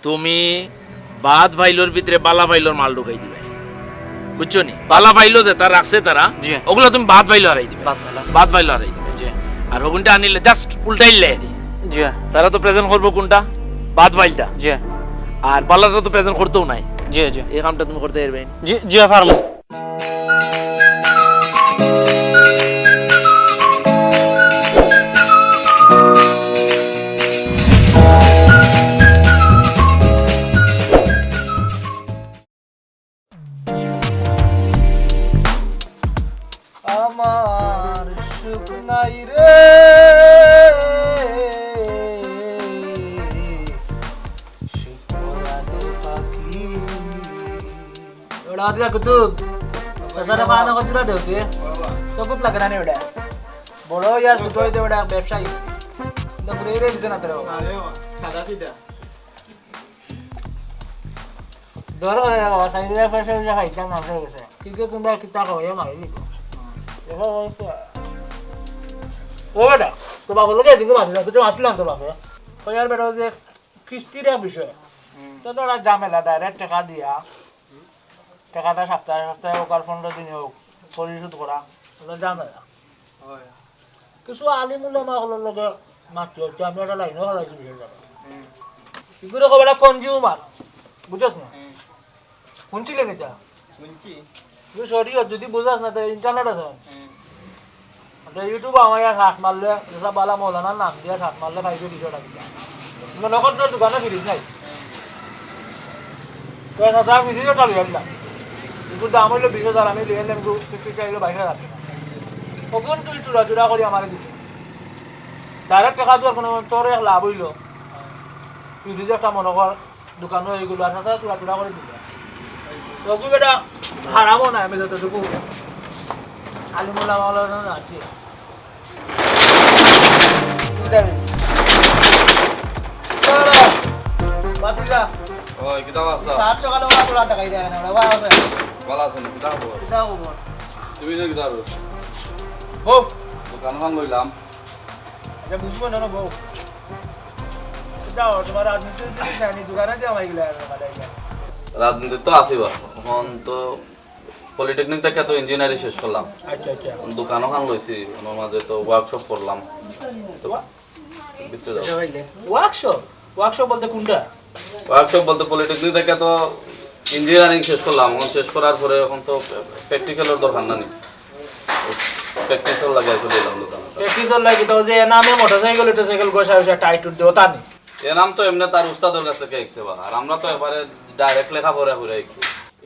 তুমি বাদ ভাইলোর ভিতরে বালা ভাইলোর মাল ঢুকাই দিবে বুঝছো নি বালা ভাইলো যে তার রাখছে তারা ওগুলো তুমি বাদ ভাইলো হারাই দিবে বাদ ভাইলো হারাই দিবে আর ওগুনটা আনিলে জাস্ট উল্টাইলে জি তারা তো প্রেজেন্ট করবো কোনটা বাদ ভাইলটা জি আর বালাটা তো প্রেজেন্ট করতেও নাই জি জি এই কামটা তুমি করতে পারবে জি জি ফার্মু আমার সুখ নাই রে শুকরাদের পাখি ওড়া দিয়া কুতুব সারা বানা কতরা দেউতে সকুত লাগনা নে ওড়া বড় ইয়ার ছোট হইতে ওড়া ব্যবসায়ী না পুরো রে দিছ না তোরা আরে সাদা সিধা ধরো সাইডে ফাসে যা খাইতাম না গেছে কিন্তু তোমরা কিতা কইয়া মাইলি ও বেটা তো বাবা লোকে এদিকে মাসিলাম তো আসলাম তো বাবা কয়ার বেটা যে কিস্তির বিষয় তো তোরা ঝামেলা ডাইরেক্ট টাকা দিয়া টাকাটা সপ্তাহে সপ্তাহে হোক আর 15 দিনে হোক পরিশোধ করা ওটা ঝামেলা কিছু আলিমুল্লামা হলোর লগে মাতি হচ্ছে আমি একটা লাইনও হলাইছি বিষয় যাবে কিন্তু খবরটা কনজিউমার বুঝছ না শুনছিলেন এটা শুনছি তুই শরীয়ত যদি বুঝাস না তো ইন্টারনেট আছে ইউটিউব আমার হাত মারলে যেসব বালা মৌলানার নাম দিয়ে হাত মারলে 500 টাকা কিন্তু নগদ দোকানে ফিরিস নাই তো সব ফিরিসটা লিয়ে দিলাম কিন্তু দাম হইলো 20,000 আমি লিয়ে নিলাম 50 টাকা 22,000 টাকা কখন তুই চূড়া করি আমার দিচ্ছি ডাইরেক্ট টাকা দেওয়ার কোনো তোর এক লাভ হইলো তুই নিজে একটা মনে কর দোকানও এইগুলো আর সাথে চূড়া করে দিল তখন এটা হারামও না আমি যতটুকু আলিমুল্লাহ মাওলানা আছে বাতিজা ওই কিতাব আছে সাত সকালে ওরা তোলা টাকা দেয় না ওরা আছে ভালো আছে না কিতাব কিতাব বল তুমি না কিতাব বউ দোকান ভাঙ লইলাম এটা বুঝবো না বউ যাও তোমার রাজনীতি জানি দোকানে যাও আইলা রাজনীতি তো আসিবা এখন তো পলিটেকনিক থেকে তো ইঞ্জিনিয়ারিং শেষ করলাম আচ্ছা আচ্ছা দোকানও খান লইছি ওর মাঝে তো ওয়ার্কশপ করলাম তো ভিতরে যাও ওয়ার্কশপ বলতে কোনটা ওয়ার্কশপ বলতে পলিটেকনিক থেকে তো ইঞ্জিনিয়ারিং শেষ করলাম এখন শেষ করার পরে এখন তো প্র্যাকটিক্যালের দরকার নানি প্র্যাকটিক্যাল লাগে আর দিলাম দোকানে প্র্যাকটিসর লাগি তো যে নামে মোটরসাইকেল গোসা টাইট দেও তা নেই এ নাম তো এমনি তার উস্তাদের কাছ থেকে শিখছে বা আর আমরা তো এবারে ডাইরেক্ট লেখাপড়া করে শিখছি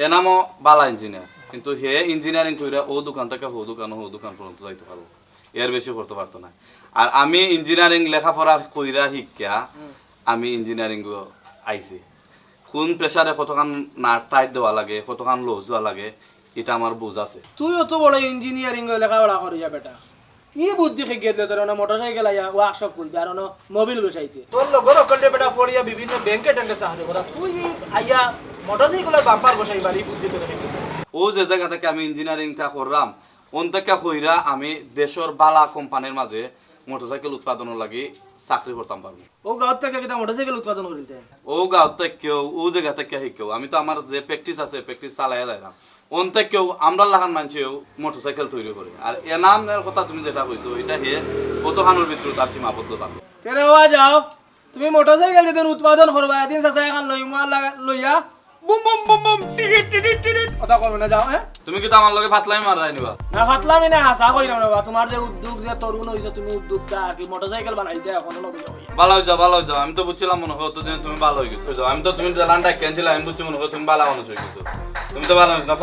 এ নামও বালা ইঞ্জিনিয়ার কিন্তু হে ইঞ্জিনিয়ারিং কইরা ও দোকান থেকে ও দোকান পর্যন্ত যাইতে পারবো এর বেশি করতে পারতো না আর আমি ইঞ্জিনিয়ারিং লেখাপড়া কইরা শিক্ষা আমি ইঞ্জিনিয়ারিং আইছি কোন প্রেসারে কতখান না টাইট দেওয়া লাগে কতখান লোজ দেওয়া লাগে এটা আমার বুঝ আছে তুই অত বড় ইঞ্জিনিয়ারিং লেখাপড়া করিয়া বেটা ই বুদ্ধি শিখিয়ে দিলে তোর মোটরসাইকেল আইয়া ওয়ার্কশপ খুলতে আর মোবিল গোসাইতে তোর লগর অকলটে বেটা পড়িয়া বিভিন্ন ব্যাংকে ট্যাঙ্কে সাহায্য করা তুই আইয়া মোটরসাইকেলের বাম্পার গোসাইবার এই বুদ্ধি তোকে শিখিয়ে ও যে জায়গা থেকে আমি ইঞ্জিনিয়ারিংটা করলাম ওন থেকে কইরা আমি দেশের বালা কোম্পানির মাঝে মোটরসাইকেল উৎপাদনের লাগি চাকরি করতাম পারবো ও গাঁও থেকে কিনা মোটরসাইকেল উৎপাদন করিতে ও গাঁও থেকেও ও জায়গা থেকে শিখেও আমি তো আমার যে প্র্যাকটিস আছে প্র্যাকটিস চালাইয়া যাইলাম ওন থেকেও আমরা লাগান মানুষেও মোটরসাইকেল তৈরি করে আর এনামের কথা তুমি যেটা কইছো এটা হে কতখানোর ভিতরে তার সীমাবদ্ধতা তেরে হওয়া যাও তুমি মোটরসাইকেল যেদিন উৎপাদন করবা এদিন চাচা এখন লইয়া বুম বুম বুম বুম টিটিট টিটিট টিটিট কথা করবে না যাও হ্যাঁ তুমি কি তো আমার লগে ফাতলাই মারাই নিবা না ফাতলামি না হাসা কইলাম রে তোমার যে উদ্যোগ যে তরুণ হইছো তুমি উদ্যোগটা কি মোটরসাইকেল বানাইতে এখন নবী ভালো হয়ে যাও আমি তো বুঝছিলাম মনে হয় ততদিন তুমি ভালো হয়ে গেছো আমি তো তুমি লানটা ক্যান্সেল আমি বুঝছি মনে হয় তুমি ভালো মানুষ হয়ে গেছো তুমি তো ভালো না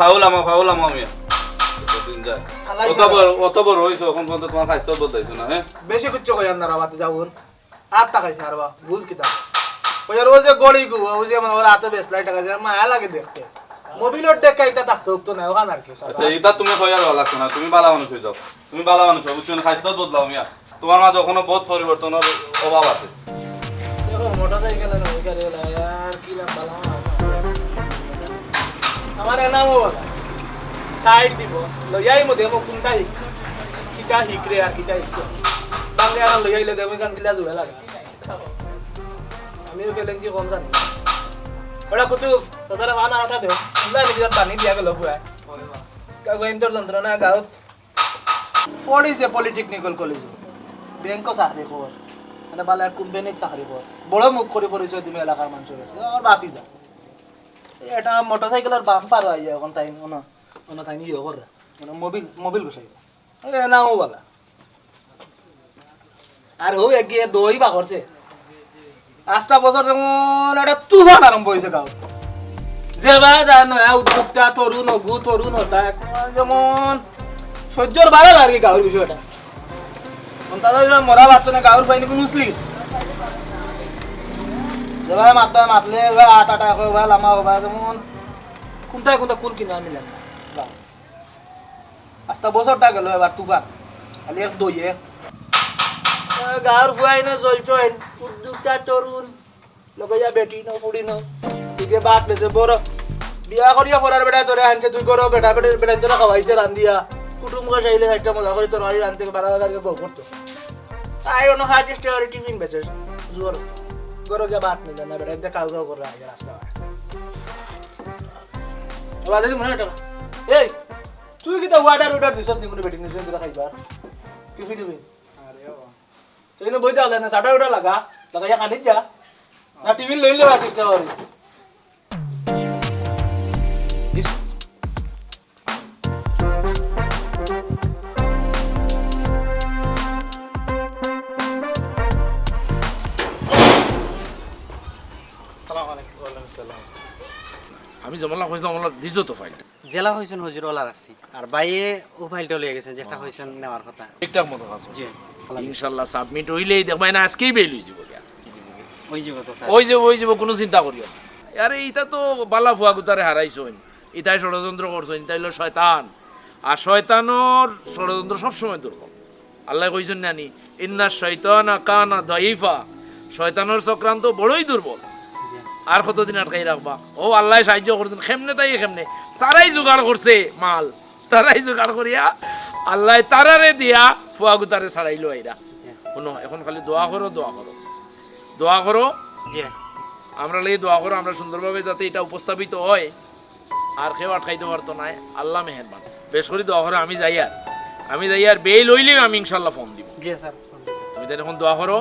ফাউলাম আমি দিন যায় অত বড় হইছো এখন পর্যন্ত তোমার খাইছো বলতাইছো না হ্যাঁ বেশি কুচ্চ কই না রাবাতে যাউন আর টাকাইছ না রাবা বুঝ কি তা ওই রোজ যে গড়ি গু ওই যে আমার হাতে বেসলাই টাকা যায় মায়া লাগে দেখতে মোবিলর দেখাইতা থাকতো তো না ওখানে আর কি আচ্ছা এটা তুমি কইয়ার লাগছ না তুমি ভালো মানুষ হয়ে যাও তুমি ভালো মানুষ হও বুঝছো না খাইছো বদলাও মিয়া তোমার মাঝে এখনো বহুত পরিবর্তনের অভাব আছে দেখো মোটরসাইকেল না ওই গাড়ি আর কি লাভ ভালো আমার নাম বাবা টাইট দিব লইয়াই মধ্যে মো কোনটাই কিটা হিকরে আর কিটা ইচ্ছে বাংলা আর লইয়াইলে দেব গান গিলা জুড়ে লাগা আমিও কেলেনছি কম জানি ওটা কুতু সাসারা বানা আটা দেও আমরা নিজে পানি দিয়া গেল বুয়া গোয়েন্দর যন্ত্রণা গাঁত পড়িছে পলিটেকনিক্যাল কলেজ ব্যাংকও চাকরি কর মানে বালা কোম্পানির চাকরি কর বড় মুখ করে পরিচয় দিবে এলাকার মানুষের কাছে আর বাতি যা এটা মোটরসাইকেলের বাম পার হয়ে যায় এখন তাই তাই ইয়ে করে মানে মোবিল বসাই নাও বলা আর ও এগিয়ে দই বা করছে আস্তা বছর যেমন একটা তুফান আরম্ভ হয়েছে গাঁও যেবা নয়া উদ্যোক্তা তরুণ হতা যেমন সহ্যর বাড়া লাগে গাঁওর বিষয়টা তাদের মরা বাচ্চা না গাঁওর পাইনি মুসলিম যেবা মাতলে আটা টাকা হবা লামা হবা যেমন কোনটা কুল কিনা মিলেন না আস্তা বছরটা গেল এবার তুফান খালি এক দইয়ে গাঁৱৰ ফুৱাই ন চলচইন উদ্যোক্তা তৰুণ লগৰীয়া বেটি ন ফুৰি ন এতিয়া বাট লৈছে বৰ বিয়া কৰিয়া পৰাৰ বেটাই তোৰে আনছে তুই কৰ বেটা বেটাই তোৰা খাৱাইছে ৰান্ধিয়া কুটুমকে চাইলে চাৰিটা মজা কৰি তোৰ হাৰি ৰান্ধতে 12,000 বহু করতো তাই অন্য হাজিস্টে আর টিফিন বেচে জোর গরগে বাট মিলে না বেটা এটা কাউ করে আগে রাস্তা আবার দেখি মনে টাকা এই তুই কি তো অর্ডার দিছস নি মনে বেটি নিছ তোরা খাইবার কি দিবি तो इन्हें बोलते हैं ना साटा उड़ा लगा या खाने जा ना टीवी ले ले बात इस्तेमाल वाली আমি জমলা কইছিলাম আমরা দিছো তো ফাইল জেলা হইছেন হুজুর ওলার আছি আর বাইয়ে ও ফাইলটা লয়ে গেছেন যেটা হইছেন নেওয়ার কথা ঠিকঠাক মতো আছে জি ইনশাআল্লাহ সাবমিট হইলেই দেখবাই না আজকেই বেল হই যাব ওই যে কথা স্যার ওই যাব কোনো চিন্তা করিও আরে এইটা তো বালা ফুয়া গুতারে হারাইছইন ইতাই ষড়যন্ত্র করছইন তাই হলো শয়তান আর শয়তানোর ষড়যন্ত্র সব সময় দুর্বল আল্লাহ কইছেন নানি ইন্না শাইতানা কানা দাইফা শয়তানের চক্রান্ত বড়ই দুর্বল আর কতদিন আটকাই রাখবা ও আল্লাহ সাহায্য করতেন কেমনে তাই কেমনে তারাই জোগাড় করছে মাল তারাই জোগাড় করিয়া আল্লাহ তারারে দিয়া ফুয়াগুতারে ছাড়াইলো আইরা শুনো এখন খালি দোয়া করো জি আমরা লাগি দোয়া করো আমরা সুন্দরভাবে যাতে এটা উপস্থাপিত হয় আর কেউ আটকাইতে পারতো না আল্লাহ মেহেরবান বেশ করে দোয়া করো আমি যাই আর বেল হইলেও আমি ইনশাল্লাহ ফোন দিব জি স্যার তুমি তাই এখন দোয়া করো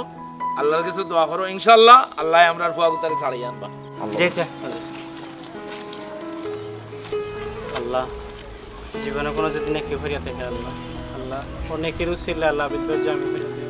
আল্লাহর কাছে দোয়া করো ইনশাল্লাহ আল্লাহ আমরা ফুয়াগুতারে ছাড়াই আনবা জি স্যার আল্লাহ জীবনে কোনো যদি নেকি করিয়া থাকে আল্লাহ আল্লাহ অনেকেরও ছিল আল্লাহ বিদ্যুৎ জামি করে দিও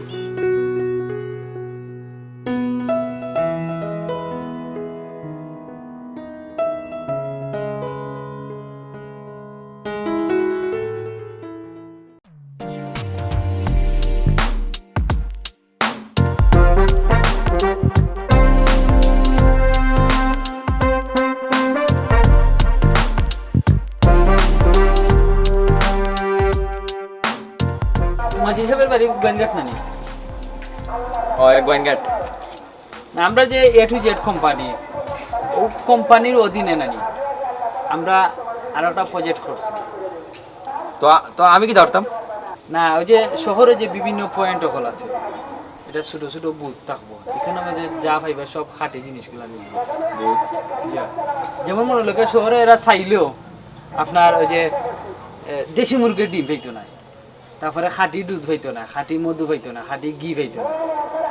মাঝি সাহেবের বাড়ি গোয়েন্দাট নানি গোয়েনঘাট আমরা যে এ টু জেড কোম্পানি ও কোম্পানির অধীনে নানি আমরা আর একটা প্রজেক্ট করছি তো আমি কি ধরতাম না ওই যে শহরে যে বিভিন্ন পয়েন্ট হল আছে এটা ছোট ছোট বুথ থাকবো এখানে আমাদের যা পাইবা সব খাঁটি জিনিসগুলো মিলবে যেমন মনে লোকে শহরে এরা চাইলেও আপনার ওই যে দেশি মুরগির ডিম পাইতো না তারপরে খাঁটি দুধ পাইতো না খাঁটি মধু পাইতো না খাঁটি ঘি পাইতো না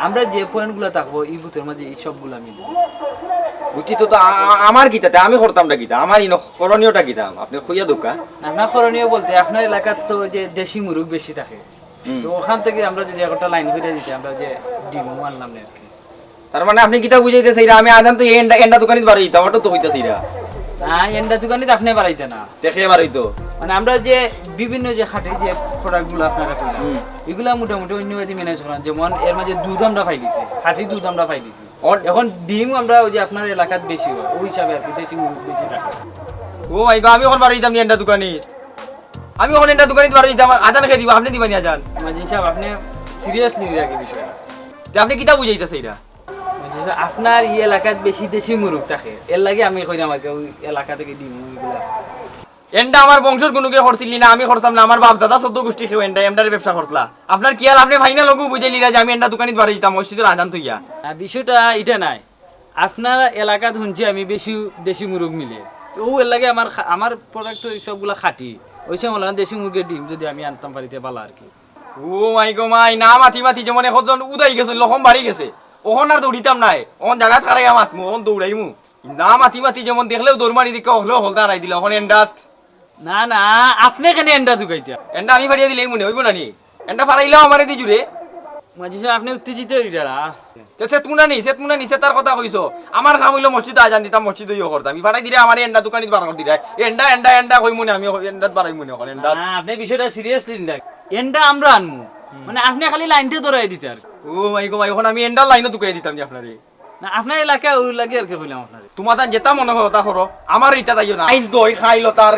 আমরা যে পয়েন্টগুলো থাকবো এই বুথের মাঝে এই সবগুলা মিলবে উচিত তো আমার গীতাতে আমি করতাম না গীতা আমার করণীয়টা গীতা আপনি খুইয়া দোকা আপনার করণীয় বলতে আপনার এলাকার তো যে দেশি মুরগ বেশি থাকে তো ওখান থেকে আমরা যদি একটা লাইন করে দিতে আমরা যে ডিম আনলাম না আর কি তার মানে আপনি গীতা বুঝাইতেছে আমি আজান তো এন্ডা দোকানিত বাড়ি টমেটো তো হইতাছে না এন্ডা দোকানিতে আপনি বাড়াইতে না দেখে বাড়ি তো মানে আমরা যে বিভিন্ন যে খাটে যে প্রোডাক্টগুলো আপনারা কইলাম এগুলা মোটামুটি অন্য বাদি ম্যানেজ করেন যেমন এর মাঝে দুধ আমরা পাইলিছি খাঁটি দুধ আমরা পাইলিছি এখন ডিম আমরা ওই যে আপনার এলাকাত বেশি হয় ওই হিসাবে আর কি দেশি মুরগ বেশি থাকে ও ভাই আমি এখন বাড়ি দিতাম এন্ডা দোকানিত আমি এখন এন্ডা দোকানিত বাড়ি দিতাম আজান খেয়ে দিব আপনি দিবানি আজান মাঝি সাহেব আপনি সিরিয়াসলি রাখি বিষয়টা আপনি গীতা বুঝাইতেছে এটা আপনার এই এলাকাত বেশি দেশি মুরগ থাকে এর লাগে আমি কই আমাকে ওই এলাকা থেকে ডিম মুরগিগুলা এন্ডা আমার বংশের কোনো কে করছিলি না আমি করতাম না আমার বাপ দাদা 14 গোষ্ঠী খেয়ে এন্ডার ব্যবসা করতলা আপনার কি আপনি ভাইনা লগু বুঝাইলি যে আমি এন্ডা দোকানিত বাড়ি দিতাম মসজিদের আজান তুইয়া বিষয়টা এটা নাই আপনার এলাকাত শুনছি আমি বেশি দেশি মুরগ মিলে তো ও এলাকায় আমার প্রোডাক্ট তো সবগুলো খাঁটি ওই সময় বললাম দেশি মুরগির ডিম যদি আমি আনতাম পারিতে পালা আর কি। ও মাই গো মাই না মাতি মাতি যেমন এখন উদাই গেছে লখম বাড়ি গেছে ওখন আর দৌড়িতাম নাই ওখন জায়গা খারাই মাতমু ওখন দৌড়াইমু না মাতি মাতি যেমন দেখলেও দৌড় মারি দিকে হলেও হলতা হারাই দিলে ওখন এন্ডাত না না আপনি কেন এন্ডা জুগাইতা এন্ডা আমি ফাড়িয়ে দিলেই মনে হইব না নি এন্ডা ফাড়াইলেও আমারে দি জুড়ে মাঝি সাহেব আপনি উত্তেজিত হইরা সেতমুনা নিছে তার কথা কইছো আমার কাম হইলো মসজিদ আজান দিতাম মসজিদ ইয়ে করতাম আমি ফাড়াই দিলে আমার এন্ডা দোকানিত বার করে দিলে এন্ডা এন্ডা এন্ডা কই মনে আমি এন্ডাত বাড়াই মনে ওখানে এন্ডা না আপনি বিষয়টা সিরিয়াসলি নিলেন এন্ডা আমরা আনমু মানে আপনি খালি লাইনটা ধরাই দিতে আর কি। ও মাই গো মাই এখন আমি এন্ডা লাইনও দুকাই দিতাম যে আপনারে না আপনার এলাকায় ওই লাগে আর কি কইলাম আপনারে তোমার তান যেটা মনে হয় তা করো আমার ইটা তাইও না আইস দই খাইলো তার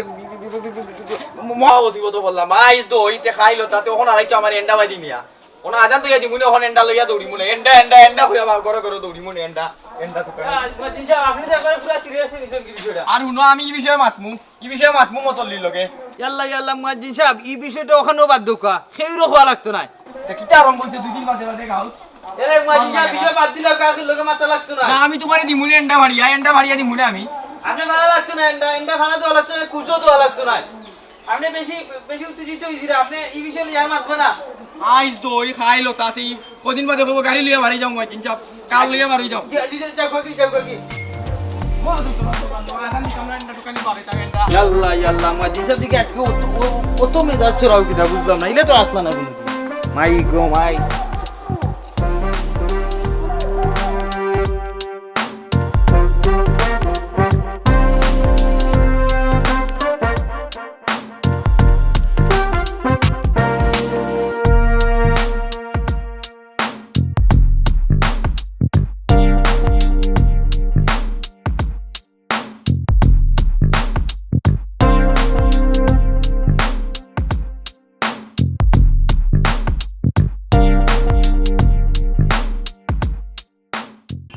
মহা বসিবত বললাম আইস দই তে খাইলো তাতে ওখানে আইছো আমার এন্ডা বাই দিমিয়া ওনা আজান তো দিমুনে ওখানে এন্ডা লইয়া দৌড়ি মুনে এন্ডা এন্ডা এন্ডা হইয়া আমার ঘরে ঘরে দৌড়ি মুনে এন্ডা এন্ডা তো মাঝি সাহেব আপনি তো একবারে পুরো সিরিয়াসলি নিছেন কি বিষয়টা আর হুনো আমি এই বিষয়ে মাতমু মতলি লগে ইয়াল্লা ইয়াল্লা মুয়াজ্জিন সাহেব এই বিষয়টা ওখানেও বাদ দোকা সেইরো হওয়া লাগতো না তা কিটা আরম্ভ করতে দুই দিন মাঝে মাঝে গাও এরে মুয়াজ্জিন সাহেব বিষয় বাদ দিলে কাকে লগে মাথা লাগতো না না আমি তোমারে দিমুনে এন্ডা ভাড়িয়া দিমুনে আমি আপনি ভালো লাগতো না এন্ডা ভালো তো লাগতো না কুজো তো লাগতো না আপনি বেশি বেশি উত্তেজিত হইছিরা আপনি এই বিষয়ে লিয়া মাতবে না আইস দই খাইলো তাতে কদিন বাদে কব গাড়ি লইয়া বাড়ি যাও মই চিন্তা কাল লইয়া বাড়ি যাও যাও কি ইয়াল্লা ইয়াল্লা মুয়াজ্জিন সাহেব দিকে আজকে অত মেজাজ চড়াও কিটা বুঝলাম না ইলে তো আসলা না কোনো মাই গো মাই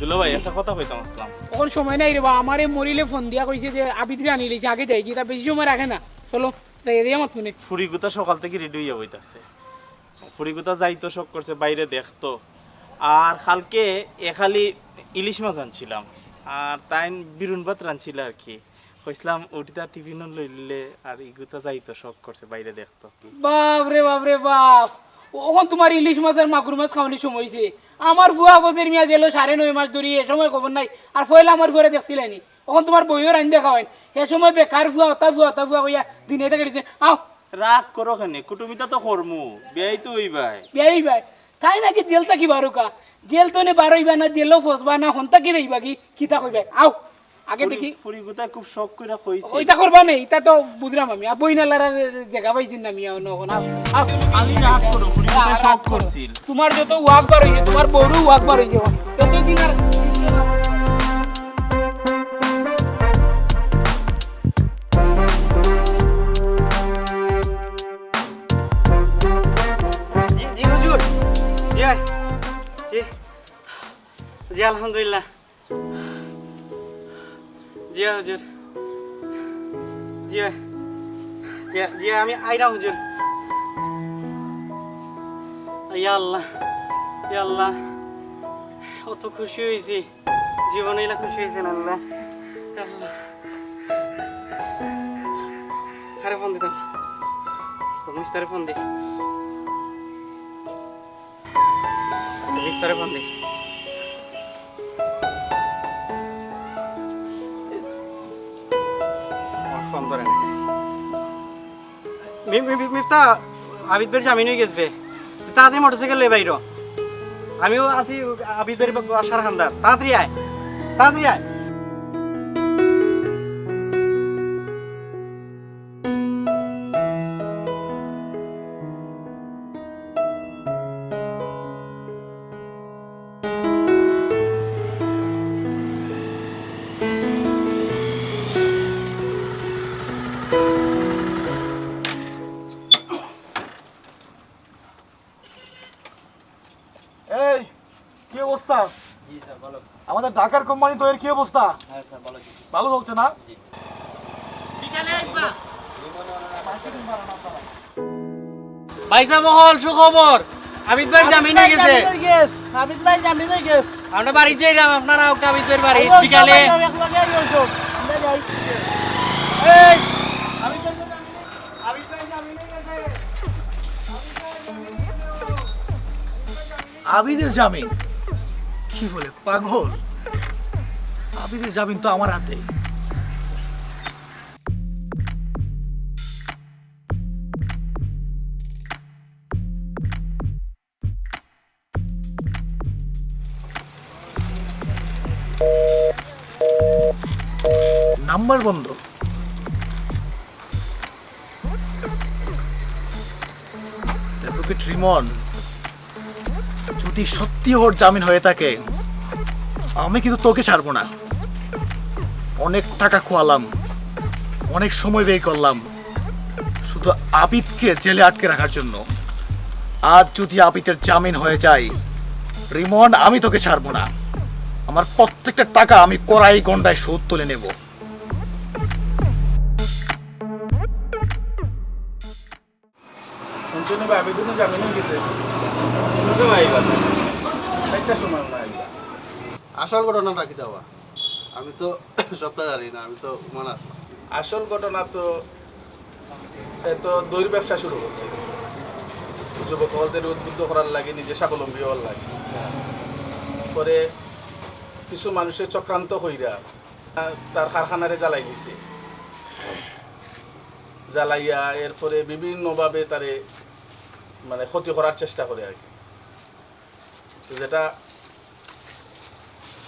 দুলো ভাই একটা কথা কইতাম আসলাম এখন সময় নাই রে বা আমারে মরিলে ফোন দিয়া কইছে যে আবিদরে আনি লইছে আগে যাই কি তা বেশি সময় রাখে না চলো যাই দিয়া মত মনে ফুরিগুতা সকাল থেকে রেডি হইয়া বইতাছে ফুরিগুতা যাইতো শখ করছে বাইরে দেখতো আর কালকে খালি ইলিশ মাছ আনছিলাম আর তাই বিরুন ভাত রানছিল আর কি কইছিলাম ওটিটা টিফিন লইলে আর ইগুতা যাইতো শখ করছে বাইরে দেখতো বাপ রে বাপ ওখন তোমার ইলিশ মাছের মাগুর মাছ খাওয়ানোর সময় হয়েছে আমার বুয়া বছর মিয়া গেল 9.5 মাস ধরে এ সময় খবর নাই আর ফয়লা আমার ঘরে দেখছিলেনি ওখন তোমার বইও রান্ধে খাওয়াইন এ সময় বেকার বুয়া অতা বুয়া কইয়া দিনে থেকে দিছে আও রাগ করো কেন কুটুমিতা তো করমু বিয়াই তো হইবাই বিয়াই ভাই তাই নাকি জেলটা কি বারুকা জেল তো নে বারইবা না জেলও ফসবা না হন্তা কি দেইবা কিতা কইবা আও আগে দেখি ফুরিগুতা খুব শখ কইরা কইছে ওইটা করবা নেই তা তো বুঝলাম আমি আর বইনালার জায়গা পাইছেন না মিয়া নখন খালি রাগ করো ফুরিগুতা শখ করছিল তোমার যত ওয়াক বার হইছে তোমার বড় ওয়াক বার হইছে ততদিন আর জি হুজুর জি জি জি আলহামদুলিল্লাহ জি হুজুর জি জি জি আমি আইরা হুজুর ইয়া আল্লাহ কত খুশি হয়েছি জীবনে এলা খুশি হয়েছেন আল্লাহ কারে ফোন দিতাম মিস্টারে ফোন দি মিস্টারে ফোন দি ফোন ধরে না মিফতা আবিদ বের জামিন হয়ে গেছে তাড়াতাড়ি মোটরসাইকেল লই বাইর আমিও আছি আবিদ বের আসার খান্দার তাড়াতাড়ি আয় এই কি অবস্থা আমাদের ঢাকার কোম্পানি তো এর কি অবস্থা ভালো চলছে না ভাইসা মহল সুখবর আবিদ ভাই জামিন হয়ে গেছে গেস আবিদ ভাই জামিন হয়ে গেস আমরা বাড়ি যাইলাম আপনারা আবিদ ভাইয়ের বাড়ি বিকালে আবিদের জামিন কি বলে পাগল আবিদের জামিন তো আমার হাতে নাম্বার বন্ধ অ্যাডভোকেট রিমন যদি সত্যি ওর জামিন হয়ে থাকে আমি কিন্তু তোকে ছাড়বো না অনেক টাকা খোয়ালাম অনেক সময় ব্যয় করলাম শুধু আবিদকে জেলে আটকে রাখার জন্য আজ যদি আবিদের জামিন হয়ে যায় রিমন আমি তোকে ছাড়বো না আমার প্রত্যেকটা টাকা আমি কড়াই গন্ডায় শোধ তুলে নেব আবেদনে জামিন হয়ে গেছে একটা সময় মনে হয় আসল ঘটনাটা কি দেওয়া আমি তো সবটা জানি না আমি তো মানা আসল ঘটনা তো তো দইর ব্যবসা শুরু হচ্ছে যুবকদের উদ্বুদ্ধ করার লাগে নিজে স্বাবলম্বী হওয়ার লাগে পরে কিছু মানুষের চক্রান্ত হইরা তার কারখানারে জ্বালাই দিছে জ্বালাইয়া এরপরে বিভিন্নভাবে তারে মানে ক্ষতি করার চেষ্টা করে আর কি তো যেটা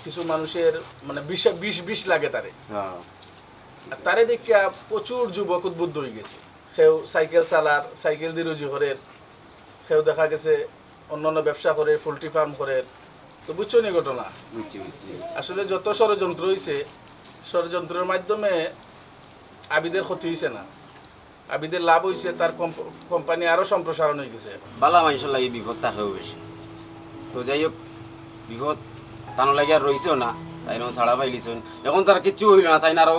কিছু মানুষের মানে বিষ লাগে তারে আর তারে দেখিয়া প্রচুর যুবক উদ্বুদ্ধ হয়ে গেছে কেউ সাইকেল চালার সাইকেল দিয়ে রুজি করের কেউ দেখা গেছে অন্যান্য ব্যবসা করে পোল্ট্রি ফার্ম করে তো বুঝছো নি ঘটনা আসলে যত ষড়যন্ত্র হয়েছে ষড়যন্ত্রের মাধ্যমে আবিদের ক্ষতি হয়েছে না আবিদের লাভ হয়েছে তার কোম্পানি আরো সম্প্রসারণ হয়ে গেছে বালা মানুষের লাগে বিপদ থাকেও বেশি তো যাই হোক বিপদ তানো লাগে আর রয়েছেও না তাই না ছাড়া পাইলিছেন এখন তার কিচ্ছু হইল না তাই না আরো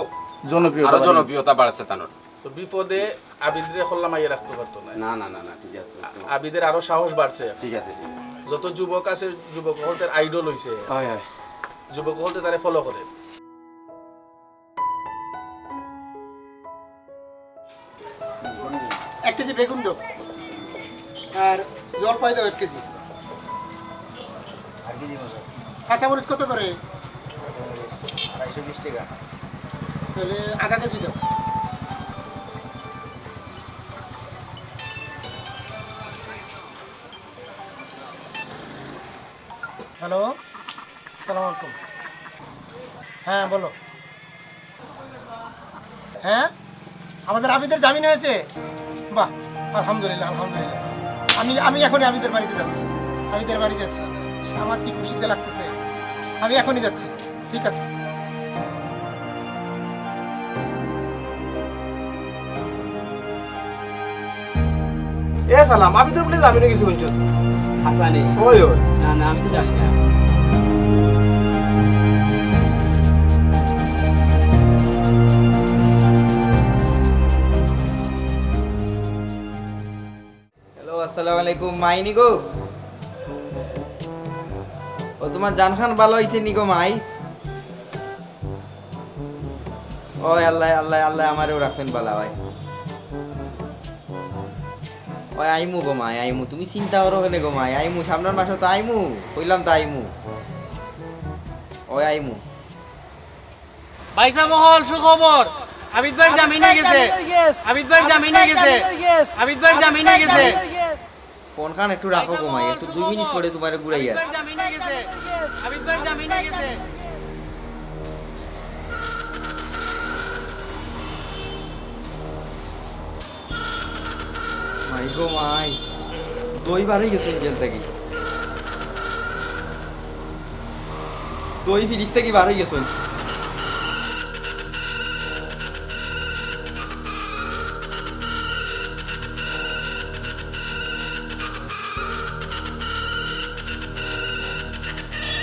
জনপ্রিয়তা বাড়ছে তানোর তো বিপদে আবিদরে খোল্লা মাইয়ে রাখতে পারতো না না না না না ঠিক আছে আবিদের আরো সাহস বাড়ছে ঠিক আছে যত যুবক আছে যুবক হলতে আইডল হইছে যুবক হলতে তারে ফলো করে 1 কেজি বেগুন দাও আর জলপাই দাও 1 কেজি আর কি দিব স্যার কাঁচামরিচ কত করে 220 টাকা তাহলে আধা কেজি দাও হ্যালো আসসালামু আলাইকুম হ্যাঁ বলো হ্যাঁ আমাদের আবিদের জামিন হয়েছে বাহ আলহামদুলিল্লাহ আলহামদুলিল্লাহ আমি এখনই আবিদের বাড়িতে যাচ্ছি আবিদের বাড়ি যাচ্ছি আমার কি খুশি যে লাগতেছে আমি এখনই যাচ্ছি ঠিক আছে এ সালাম আবিদের বলে জামিন হয়ে গেছে বলছো হাসানি ওই না না আমি তো জানি না হ্যালো আসসালামু আলাইকুম মাইনি গো ও তোমার জানখান ভালো হয়েছে নি গো মাই ও আল্লাহ আল্লাহ আল্লাহ আমারও রাখবেন বালা ভাই ওই আইমু গো মাই আইমু তুমি চিন্তা করো কেন গো মাই আইমু সামনের মাসে তো আইমু কইলাম তো আইমু ওই আইমু ভাইসা মহল সুখবর আবিদ ভাই জামিন হয়ে গেছে আবিদ ভাই জামিন হয়ে গেছে আবিদ ভাই জামিন হয়ে গেছে ফোন খান একটু রাখো গো মাই একটু 2 মিনিট পরে তোমারে ঘুরাইয়া আবিদ ভাই জামিন হয়ে গেছে আবিদ ভাই জামিন হয়ে গেছে মাই গো মাই 2 বারই গেছেন জেল থেকে 2 ফিরিস থেকে বারই গেছেন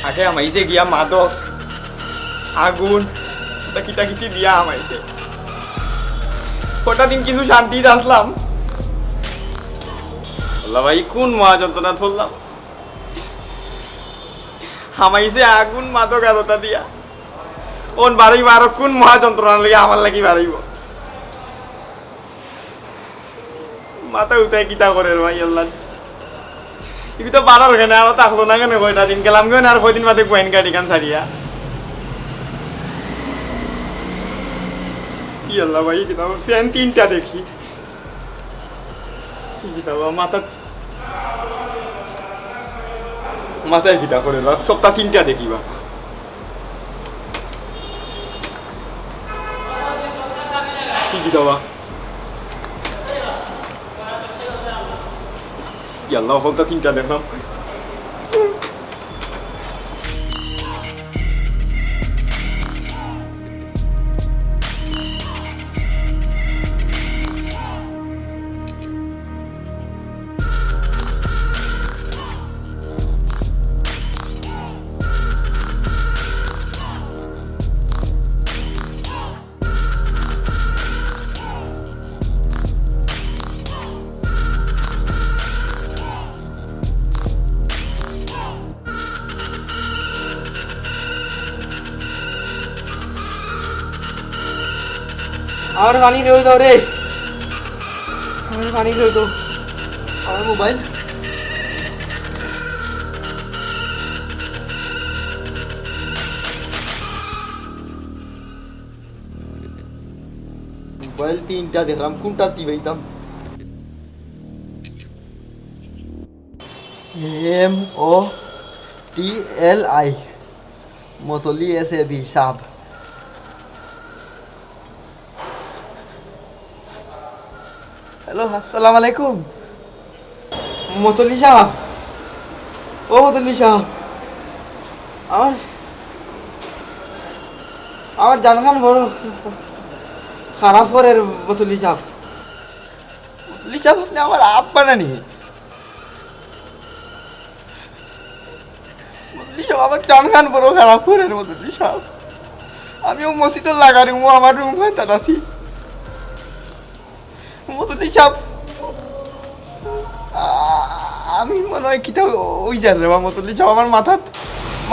আগে আমাইছে গিয়া মাদক আগুন কিটা কিটি দিয়া আমাইছে কটা দিন কিছু শান্তি আসলাম আল্লাহ ভাই কোন মহা যন্ত্রণা ধরলাম হামাইছে আগুন মাদক আরতা দিয়া কোন বাড়াইব আর কোন মহা যন্ত্রণা লাগে আমার লাগি বাড়াইব মাথা উঠাই কিতা করে রে ভাই আল্লাহ ইবি তো বাড়ার কেন আর থাকলো না কেন কয়টা দিন গেলাম কেন আর কয়দিন বাদে কোয়েন গাড়ি কান সারিয়া কি আল্লাহ ভাই কিতা ফ্যান 3টা দেখি কিতা মাথা মাথায় কিতা করে সপ্তাহ 3টা দেখিবা কি কিতা বা আল্লাহ হলতা 3টা দেখলাম আমার পানি খেয়ে দাও রে আমার পানি খেয়ে দাও আমার মোবাইল মোবাইল 3টা দেখলাম কোনটা দিবাইতাম MOTLI মতলি SAB সাব হ্যালো আসসালামু আলাইকুম মতলি সাহেব ও মতলি সাহেব আমার জানখান বড় খারাপ করে মতলি সাহেব মতলি সাহেব আপনি আমার আব্বা নানি মতলি সাহেব আমার জানখান বড় খারাপ করে মতলি সাহেব আমিও মসজিদে লাগারি আমার রুম হয় দাদাসি মতলি সাহেব আমি মনে হয় কিতা ওই যার রে মতলি সাহেব আমার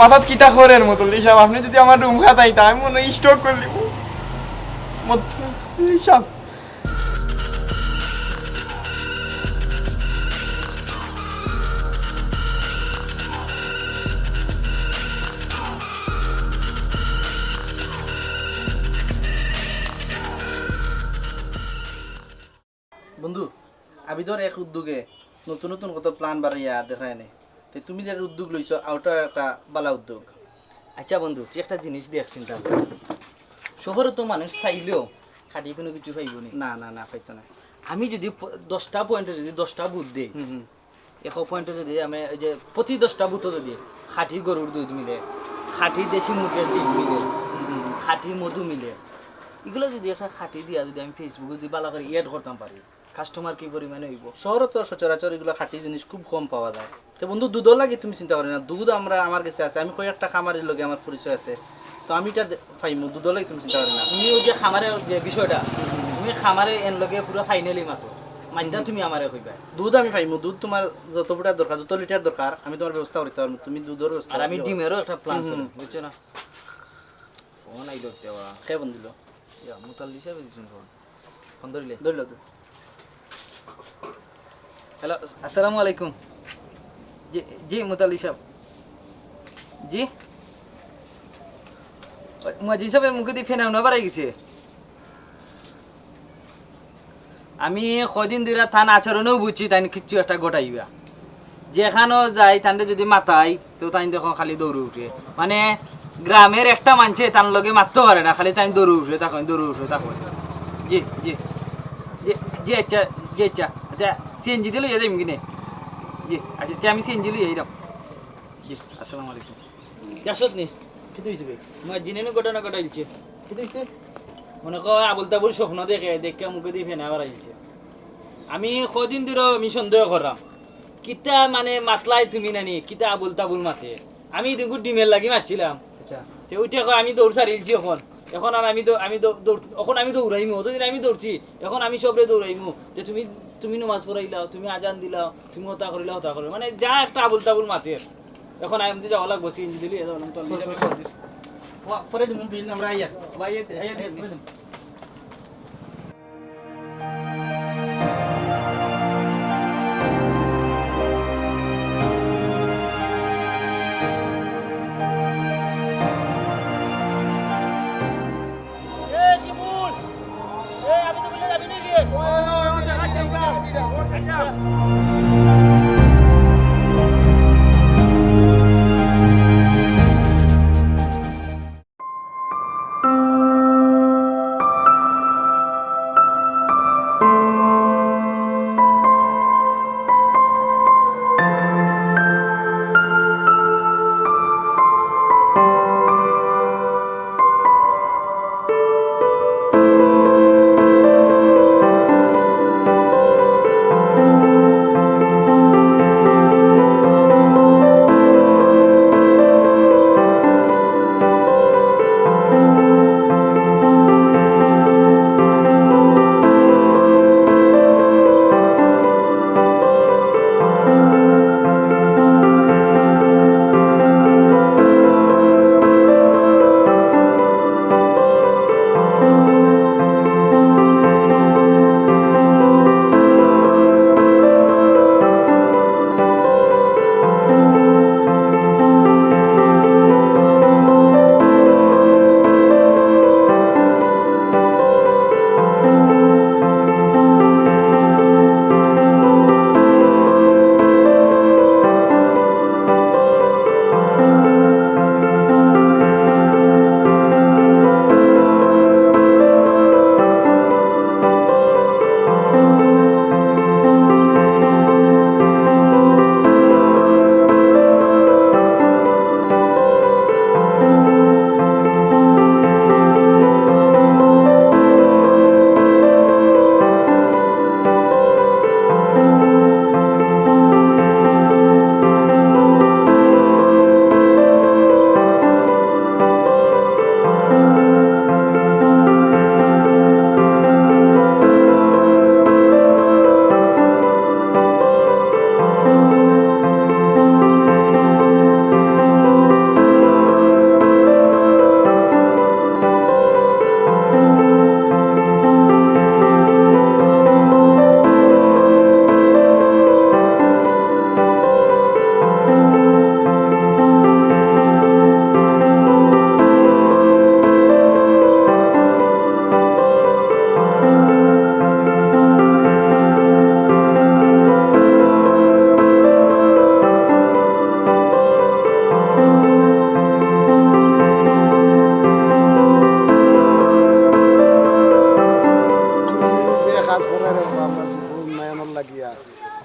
মাথাত কিতা করেন মতলি সাহেব আপনি যদি আমার রুম খাতাইতা আমি মনে হয় স্টক করে নিব মতলি সাহেব বন্ধু আবিদর এক উদ্যোগে নতুন নতুন কত প্ল্যান বাড়াইয়া দেখায় নাই তো তুমি যে উদ্যোগ লইছো আউটা একটা বালা উদ্যোগ আচ্ছা বন্ধু তুই একটা জিনিস দেখ চিন্তা কর শহরে তো মানুষ চাইলেও খাটি কোনো কিছু পাইব না না না পাইতো না আমি যদি 10টা পয়েন্টে যদি 10টা বুথ দিই 100 পয়েন্টে যদি আমি ওই যে প্রতি 10টা বুথও যদি খাঁটি গরুর দুধ মিলে খাঁটি দেশি মুরগির ডিম মিলে খাঁটি মধু মিলে এগুলো যদি একটা খাঁটি দিয়া যদি আমি ফেসবুকে যদি ভালো করে এড করতাম পারি কাস্টমার কি পরিমাণে হইব শহরে তো সচরাচর এগুলো খাঁটি জিনিস খুব কম পাওয়া যায় তো বন্ধু দুধও লাগে তুমি চিন্তা করি না দুধ আমার কাছে আছে আমি কয়েকটা খামারের লগে আমার পরিচয় আছে তো আমি এটা পাইমু দুধও লাগে তুমি চিন্তা করি না তুমি ওই যে খামারের যে বিষয়টা তুমি খামারে এন লগে পুরো ফাইনালি মাতো মাইনটা তুমি আমারে কইবা দুধ আমি পাইমু দুধ তোমার যত ফুটা দরকার যত লিটার দরকার আমি তোমার ব্যবস্থা করতে পারবো তুমি দুধের ব্যবস্থা আর আমি ডিমেরও একটা প্ল্যান ছিল বুঝছো না ফোন আইলো দেওয়া কে বন্ধ দিল ইয়া মুতাল হিসাবে দিছুন ফোন ধরিলে ধরল তো হ্যালো আসসালামু আলাইকুম জি জি মুতাল হিসাব জি মাজি সাহেবের মুখে দিয়ে ফেনা না বাড়াই গেছে আমি কদিন ধরে থান আচরণেও বুঝছি তাই কিচ্ছু একটা গোটাইবা যেখানেও যাই তানতে যদি মাতাই তো তাই দেখো খালি দৌড়ে উঠে মানে গ্রামের একটা মানুষে তার লগে মারতে পারে না খালি তাই দৌড়ে উঠে তখন দৌড়ে উঠে তখন জি জি জি জি আচ্ছা আচ্ছা সিএনজি দিলে যাই কিনে জি আচ্ছা আমি সিএনজি লিয়ে যাই জি আসসালামু আলাইকুম আসত নি কি হইছে ভাই মই জিনেনো ঘটনা ঘটাইছে কি হইছে মনে কর আবুল তাবুল স্বপ্ন দেখে মুখে দিয়ে ফেনা বাড়াইছে আমি কদিন ধরে আমি সন্দেহ করলাম কিতা মানে মাতলাই তুমি নানি কিতা আবুল তাবুল মাতে আমি দেখো ডিমের লাগি মারছিলাম আচ্ছা তো ওইটা আমি দৌড় সারিয়েছি এখন আর আমি এখন আমি দৌড়াইমু অতদিন আমি দৌড়ছি এখন আমি সবরে দৌড়াইমু যে তুমি তুমি নমাজ পড়াইলাও তুমি আজান দিলাও তুমি হতা করিলাও হতা করো মানে যা একটা আবুল তাবুল মাতের এখন আইমতে যাওয়া লাগবো সিএনজি দিলি এরকম তো পরে তুমি বিল আমরা আইয়া ভাই আইয়া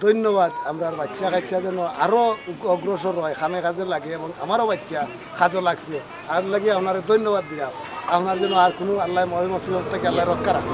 ধন্যবাদ। আমরা বাচ্চা কাচ্চা যেন আরও অগ্রসর হয়, খামে কাজে লাগে এবং আমারও বাচ্চা কাজও লাগছে আর লাগে আপনার ধন্যবাদ দিলাম। আপনার যেন আর কোনো আল্লাহ মুসিবত থেকে আল্লাহ রক্ষা রাখে।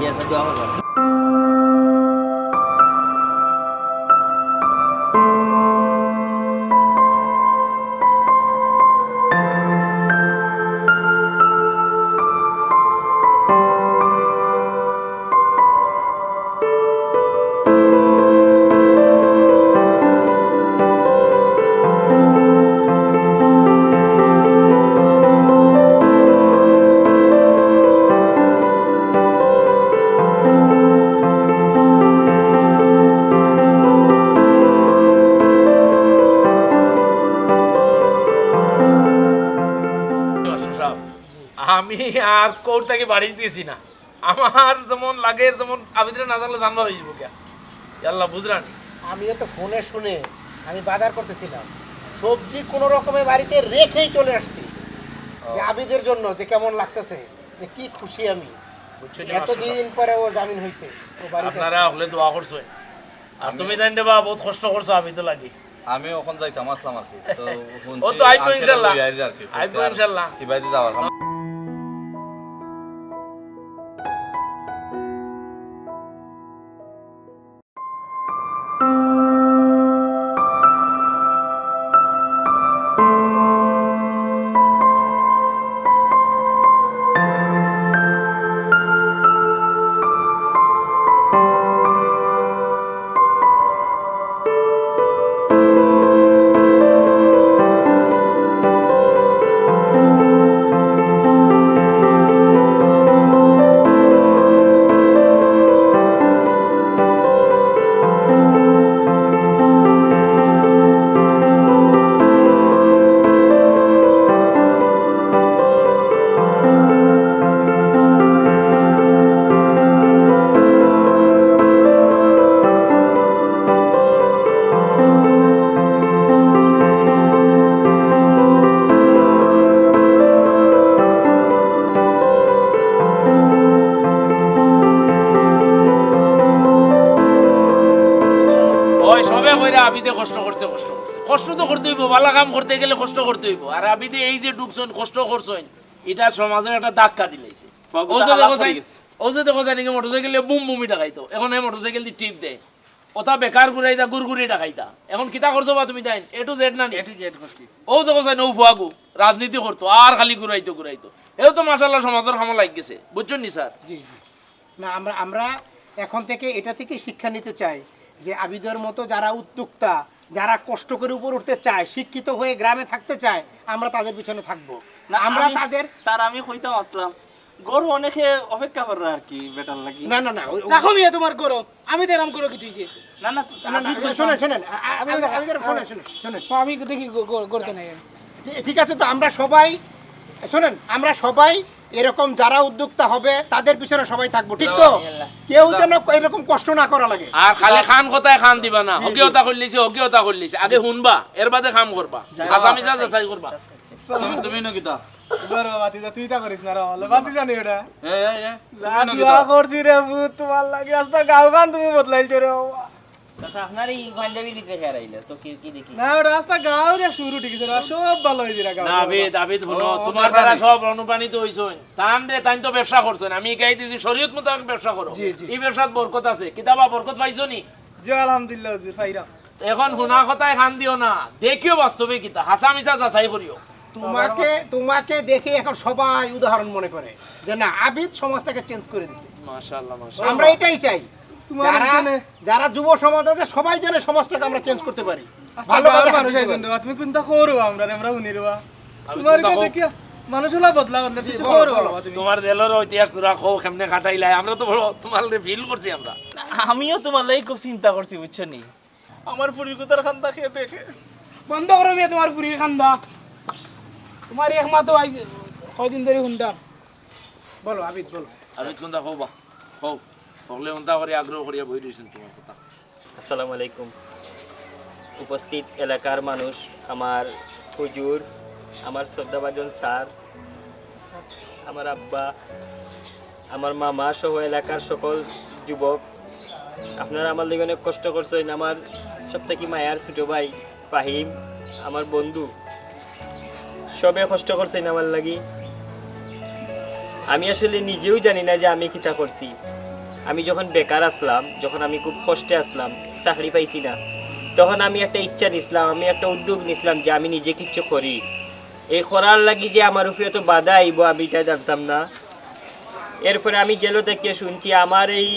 আমি আর কোর্ট থেকে বাড়ি দিয়েছি না, আমার যেমন লাগে যেমন আবিদরা না থাকলে ধান্দা হয়ে যাবো গিয়া আল্লাহ বুঝরানি। আমি তো ফোনে শুনে আমি বাজার করতেছিলাম, সবজি কোনো রকমের বাড়িতে রেখেই চলে আসছি যে আবিদের জন্য যে কেমন লাগতেছে, যে কি খুশি আমি। এতদিন পরে ও জামিন হয়েছে, ও বাড়িতে আপনারা হলে দোয়া করছো আর তুমি জানি দেবা বহুত কষ্ট করছো আমি তো লাগি। আমি ওখান যাইতাম আসলাম আর কি, তো ও তো আইবো ইনশাআল্লাহ, আইবো ইনশাআল্লাহ ইবাইতে যাওয়ার করে আবিদে কষ্ট করতে তো করতে হইব, বালা কাম করতে গেলে কষ্ট করতে হইব। আর আবিদে এই যে ঢুকছেন কষ্ট করছেন, এটা সমাজের একটা ধাক্কা দিলাইছে। ও যে দেখো জানি মোটরসাইকেল বুম বুমি ডাকাইতো, এখন এই মোটরসাইকেল দিয়ে টিপ দেয়, ওটা বেকার ঘুরাইতা গুড়গুড়ি ডাকাইতা। এখন কিতা করছো বা তুমি তাই এ টু জেড না এ টু জেড করছি। ও দেখো চাই নৌ ফুয়াগু রাজনীতি করতো আর খালি ঘুরাইতো এও তো মাশাআল্লাহ সমাজের কামে লাগ গেছে, বুঝছেন নি স্যার? জি জি। না আমরা এখন থেকে এটা থেকে শিক্ষা নিতে চাই যে আবিদের মতো যারা উদ্যোক্তা, যারা কষ্ট করে উপর উঠতে চায়, শিক্ষিত হয়ে গ্রামে থাকতে চায়, আমরা তাদের পিছনে থাকবো। আমরা তাদের স্যার আমি কইতাম আসলাম গরু অনেকে অপেক্ষা করে আর কি বেটার লাগি। না না না রাখো মিয়া তোমার করো, আমি তো এরকম করো কিছু হইছে না না শোনেন শোনেন শোনেন আমি দেখি করতে নাই। ঠিক আছে, তো আমরা সবাই শোনেন, আমরা সবাই এরকম যারা উদ্যোক্তা হবে তাদের পিছনে সবাই থাকবো, ঠিক তো? কেউ যেন এরকম কষ্ট না করা লাগে। আর খালি খান কথায় খান দিবা না, অজ্ঞতা করলিছে আগে শুনবা, এর বাদে কাম করবা, আসামিসা যাচাই করবা। তুমি নকিতা তুই তা করিস না রে, বাতি জানি ওটা এ এ এ দোয়া করছি রে ভূত, তোমার লাগে আস্তা গাও গান তুমি বদলাইছো রে বাবা। আপনার এই পাঞ্জাবি দিতে হারাইলো তো কি দেখি না ওটা আস্তা গাও রে শুরু ঠিক আছে, সব ভালো হয়েছে রে গাও। না আবিদ শুনো, তোমার দ্বারা সব অনুপ্রাণিত হইছেন, তাই তো ব্যবসা করছেন। আমি গাইতেছি শরীয়ত মোতাবেক ব্যবসা করো, এই ব্যবসাত বরকত আছে, কিতাবা বরকত পাইছো নি? জি আলহামদুলিল্লাহ হুজুর পাইরা। এখন শুনা কথায় খান দিও না, দেখিও বাস্তবে কিতা হাসামিসা যাচাই করিও। তোমাকে দেখে এখন সবাই উদাহরণ মনে করে যে না আবিদ সমাজটাকে চেঞ্জ করে দিছে। মাশাআল্লাহ আমরা এটাই চাই, যারা যুব সমাজ আছে সবাই যেন সমাজটাকে আমরা চেঞ্জ করতে পারি। ভালো মানুষ আইছেন দেবা, তুমি কোনটা করো আমরা শুনি রেবা, তোমার কে দেখিয়া মানুষ হলা বদলা কিছু করো তুমি। তোমার দেলের ইতিহাস তোরা কও কেমনে কাটাইলাই, আমরা তো বড় তোমার ফিল করছি আমরা। আমিও তোমার লাগি খুব চিন্তা করছি বুঝছো নি, আমার পরিকতার খান্দা খেয়ে দেখে। বন্ধ করো মিয়া তোমার পুরীর খান্দা, তোমার এক মা তো কয়দিন ধরে শুনতাম। বলো আবিদ বলো। আবিদ কোনটা কও বা কও, বললে কোনটা করে আগ্রহ করিয়া বই দিয়েছেন তোমার কথা। আসসালামু আলাইকুম উপস্থিত এলাকার মানুষ, আমার হুজুর, আমার শ্রদ্ধাভাজন স্যার, আমার আব্বা, আমার মামা সহ এলাকার সকল যুবক, আপনারা আমার লিগে অনেক কষ্ট করছেন। আমার সবথেকে মায়ার ছোট ভাই ফাহিম, আমার বন্ধু, সবে কষ্ট করছেন আমার লাগি। আমি আসলে নিজেও জানি না যে আমি কিতা করছি। আমি যখন বেকার আসলাম, যখন আমি খুব কষ্টে আসলাম, চাকরি পাইছি না, তখন আমি একটা ইচ্ছা নিছিলাম, আমি একটা উদ্যোগ নিছিলাম যে আমি নিজে কিছু করি। এই করার লাগি যে আমার উপরে এত বাধা আইব আমি এটা জানতাম না। এরপরে আমি জেলো থেকে শুনছি আমার এই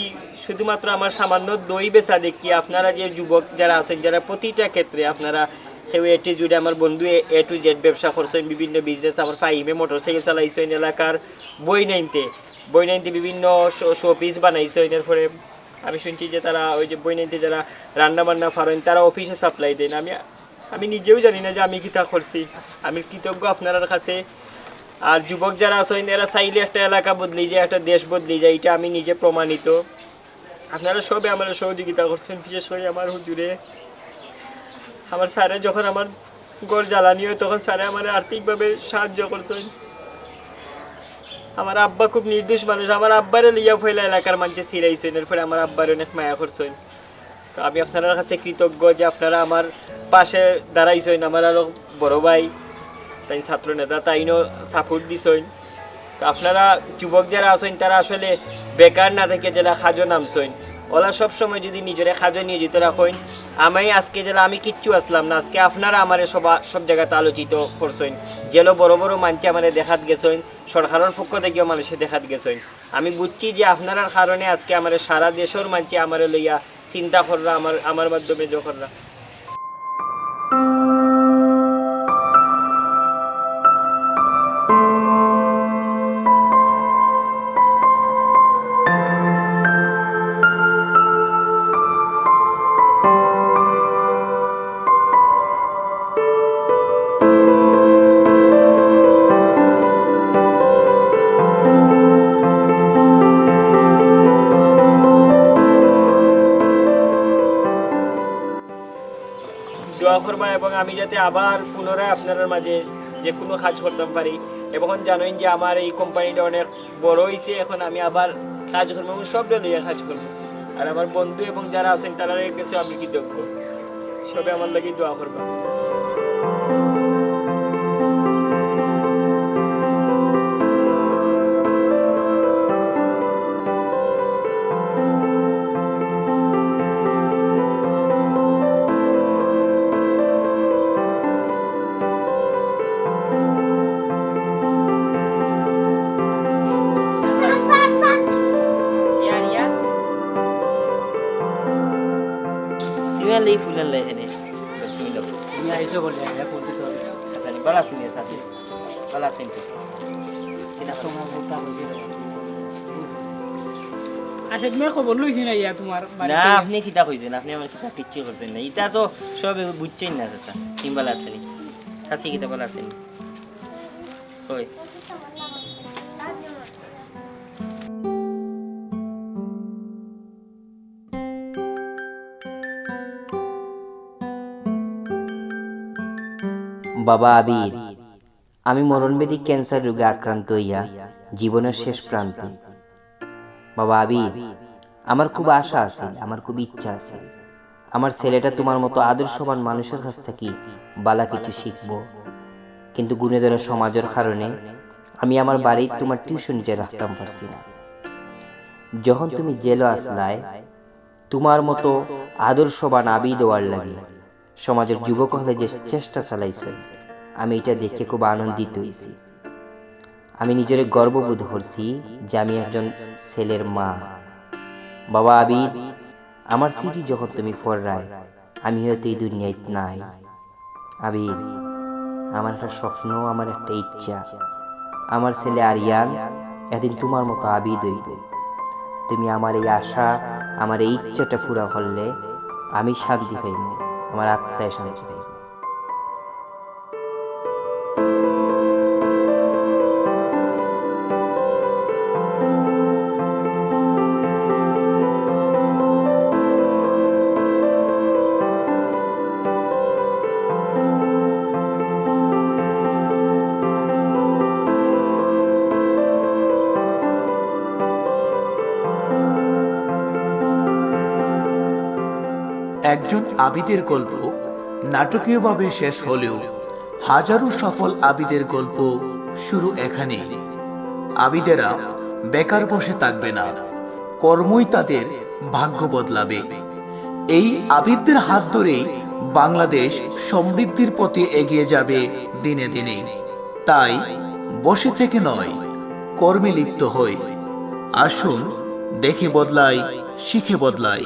শুধুমাত্র আমার সামান্য দই বেচা দেখি আপনারা যে যুবক যারা আছেন, যারা প্রতিটা ক্ষেত্রে আপনারা কেউ এটি জুড়ে আমার বন্ধু এ টু জেড ব্যবসা করছেন, বিভিন্ন বিজনেস, আমার ফাইমে মোটরসাইকেল চালাইছেন, এলাকার বই নাইনতে বিভিন্ন শোপিস বানাইছেন। এরপরে আমি শুনছি যে তারা ওই যে বই নাইনতে যারা রান্না বান্না ফারেন তারা অফিসে সাপ্লাই দেন। আমি নিজেও জানি না যে আমি কিতা করছি। আমি কৃতজ্ঞ আপনার কাছে। আর যুবক যারা আছেন এরা চাইলে একটা এলাকা বদলি যায়, একটা দেশ বদলি যায়, এটা আমি নিজে প্রমাণিত। আপনারা সবে আমার সহযোগিতা করছেন, বিশেষ করে আমার হুজুরে, আমার স্যারে যখন আমার ঘর জ্বালানি হয় তখন স্যারে আমার আর্থিকভাবে সাহায্য করছেন। আমার আব্বা খুব নির্দোষ মানুষ, আমার আব্বারে লিয়া ফেলা এলাকার মানুষে সিরাইছেন, এরপরে আমার আব্বার অনেক মায়া করছেন। তো আমি আপনার কাছে কৃতজ্ঞ যে আপনারা আমার পাশে দাঁড়াইছেন। আমার আরও বড় ভাই তাই ছাত্র নেতা তাইনও সাপোর্ট দিছেন। তো আপনারা যুবক যারা আছেন তারা আসলে বেকার না থেকে যারা খাজো নামছেন, ওরা সবসময় যদি নিজেরা খাজো নিয়ে যেতে রাখেন। আমি আজকে যারা আমি কিচ্ছু আসলাম না, আজকে আপনারা আমার সব জায়গাতে আলোচিত করছেন। যেন বড় বড় মানুষে আমার দেখাত গেছেন, সরকারের পক্ষ থেকেও মানুষে দেখাত গেছেন। আমি বুঝছি যে আপনার কারণে আজকে আমার সারা দেশের মানুষে আমার লইয়া চিন্তা কররা, আমার মাধ্যমে যখনরা। দোয়া করবা এবং আমি যাতে আবার পুনরায় আপনার মাঝে যে কোনো কাজ করতে পারি। এবং জানেন যে আমার এই কোম্পানিটা অনেক বড় হয়েছে, এখন আমি আবার কাজ করবো এবং সবটা লইয়া কাজ করবো। আর আমার বন্ধু এবং যারা আছেন তারা কাছে আমি কৃতজ্ঞ। সবে আমার লাগি দোয়া করবা। তুমি ফুলের লাই এনে তুমি আইসো বলে আইয়া করতে তো আচ্ছা নি বালা শুনি আছে বালা শুনতে এটা তোমার বলতা হইছে আচ্ছা তুমি খবর লইছি না ইয়া তোমার না আপনি কিটা কইছেন আপনি আমার কিটা কিচ্ছু করছেন না এটা তো সব বুঝছেন না চাচা তিন বালা আছে নি চাচি কিটা বালা আছে নি কই বাবা আবির, আমি মরণবেদী ক্যান্সার রোগে আক্রান্ত হইয়া জীবনের শেষ প্রান্তে। বাবা আবির, আমার খুব আশা আছে, আমার খুব ইচ্ছা আছে আমার ছেলেটা তোমার মতো আদর্শবান মানুষের কাছ থেকে বালা কিছু শিখব, কিন্তু গুণেধর সমাজের কারণে আমি আমার বাড়ির তোমার টিউশন যে রাখতাম পারছি না। যখন তুমি জেলে আসলায় তোমার মতো আদর্শবান আবিদ হওয়ার লাগে সমাজের যুবক হলে যে চেষ্টা চালাইছ, আমি এটা দেখে খুব আনন্দিত হয়েছি। আমি নিজের গর্ববোধ করছি যে আমি একজন ছেলের মা। বাবা আবিদ, আমার চিঠি যখন তুমি পড়রায় আমি হয়তো এই দুনিয়ায় নাই। আবিদ, আমার একটা স্বপ্ন, আমার একটা ইচ্ছা, আমার ছেলে আরিয়ান একদিন তোমার মতো আবিদ হইব। তুমি আমার এই আশা, আমার এই ইচ্ছাটা পুরা করলে আমি শান্তি পাইব, আমার আত্মায় শান্তি পাইব। একজন আবিদের গল্প নাটকীয়ভাবে শেষ হলেও হাজারো সফল আবিদের গল্প শুরু এখানে। আবিদেরা বেকার বসে থাকবে না, কর্মই তাদের ভাগ্য বদলাবে। এই আবিদদের হাত ধরেই বাংলাদেশ সমৃদ্ধির পথে এগিয়ে যাবে দিনে দিনে। তাই বসে থেকে নয়, কর্মে লিপ্ত হই। আসুন দেখে বদলাই, শিখে বদলাই।